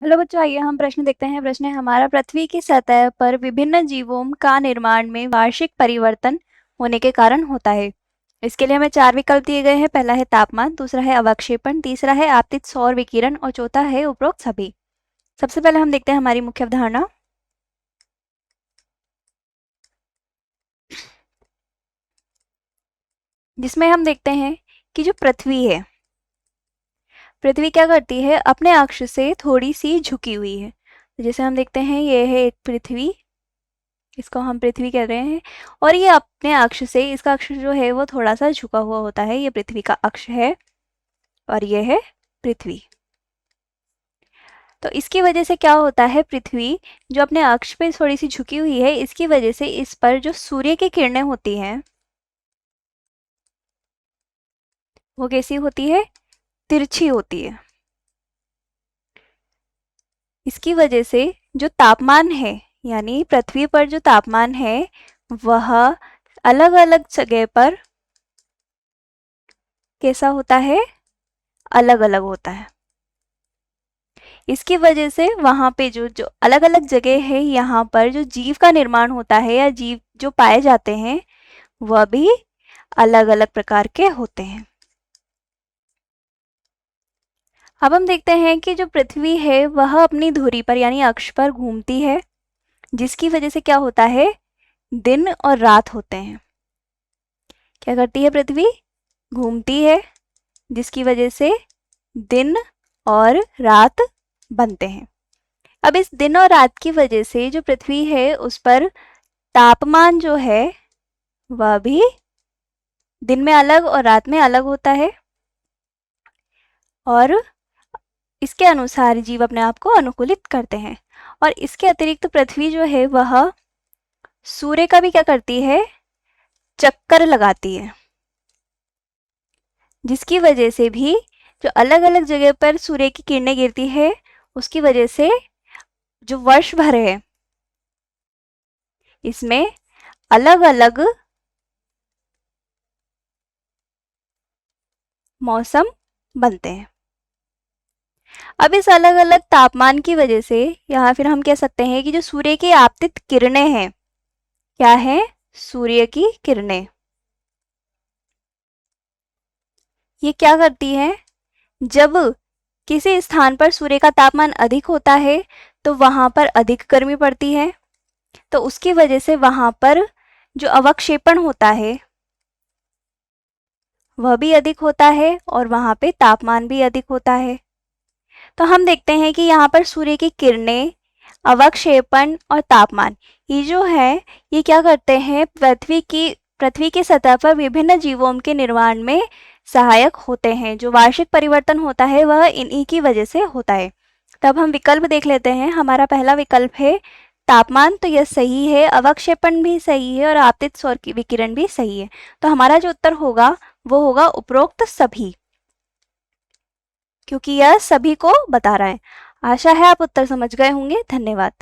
Hello बच्चों, आइए हम प्रश्न देखते हैं। प्रश्न है हमारा, पृथ्वी की सतह पर विभिन्न जीवों का निर्माण में वार्षिक परिवर्तन होने के कारण होता है। इसके लिए हमें 4 विकल्प दिए गए हैं। पहला है तापमान, दूसरा है अवक्षेपण, तीसरा है आपतित सौर विकिरण और चौथा है उपरोक्त सभी। सबसे पहले हम देखते हैं हमारी मुख्य अवधारणा। जिसमें हम देखते हैं कि जो पृथ्वी है, पृथ्वी क्या करती है, अपने अक्ष से थोड़ी सी झुकी हुई है। तो जैसे हम देखते हैं ये है एक पृथ्वी, इसको हम पृथ्वी कह रहे हैं, और ये अपने अक्ष से, इसका अक्ष जो है वो थोड़ा सा झुका हुआ होता है। ये पृथ्वी का अक्ष है और ये है पृथ्वी। तो इसकी वजह से क्या होता है, पृथ्वी जो अपने अक्ष पे थोड़ी सी झुकी हुई है, इसकी वजह से इस पर जो सूर्य की किरणें होती हैं वो कैसी होती है, तिरछी होती है। इसकी वजह से जो तापमान है, यानी पृथ्वी पर जो तापमान है वह अलग अलग जगह पर कैसा होता है, अलग अलग होता है। इसकी वजह से वहाँ पे जो जो अलग अलग जगह है, यहाँ पर जो जीव का निर्माण होता है या जीव जो पाए जाते हैं वह भी अलग अलग प्रकार के होते हैं। अब हम देखते हैं कि जो पृथ्वी है वह अपनी धुरी पर यानी अक्ष पर घूमती है, जिसकी वजह से क्या होता है, दिन और रात होते हैं। क्या करती है पृथ्वी, घूमती है, जिसकी वजह से दिन और रात बनते हैं। अब इस दिन और रात की वजह से जो पृथ्वी है उस पर तापमान जो है वह भी दिन में अलग और रात में अलग होता है, और इसके अनुसार जीव अपने आप को अनुकूलित करते हैं। और इसके अतिरिक्त पृथ्वी जो है वह सूर्य का भी क्या करती है, चक्कर लगाती है, जिसकी वजह से भी जो अलग अलग जगह पर सूर्य की किरणें गिरती है उसकी वजह से जो वर्ष भर है इसमें अलग अलग मौसम बनते हैं। अब इस अलग अलग तापमान की वजह से यहाँ फिर हम कह सकते हैं कि जो सूर्य की आपतित किरणें हैं, क्या है, सूर्य की किरणें, ये क्या करती हैं, जब किसी स्थान पर सूर्य का तापमान अधिक होता है तो वहां पर अधिक गर्मी पड़ती है, तो उसकी वजह से वहां पर जो अवक्षेपण होता है वह भी अधिक होता है और वहां पे तापमान भी अधिक होता है। तो हम देखते हैं कि यहाँ पर सूर्य की किरणें, अवक्षेपण और तापमान, ये जो है ये क्या करते हैं, पृथ्वी की सतह पर विभिन्न जीवों के निर्माण में सहायक होते हैं। जो वार्षिक परिवर्तन होता है वह इन्हीं की वजह से होता है। तब हम विकल्प देख लेते हैं। हमारा पहला विकल्प है तापमान, तो यह सही है, अवक्षेपण भी सही है और आपतित सौर की विकिरण भी सही है। तो हमारा जो उत्तर होगा वो होगा उपरोक्त सभी, क्योंकि यह सभी को बता रहा है। आशा है आप उत्तर समझ गए होंगे। धन्यवाद।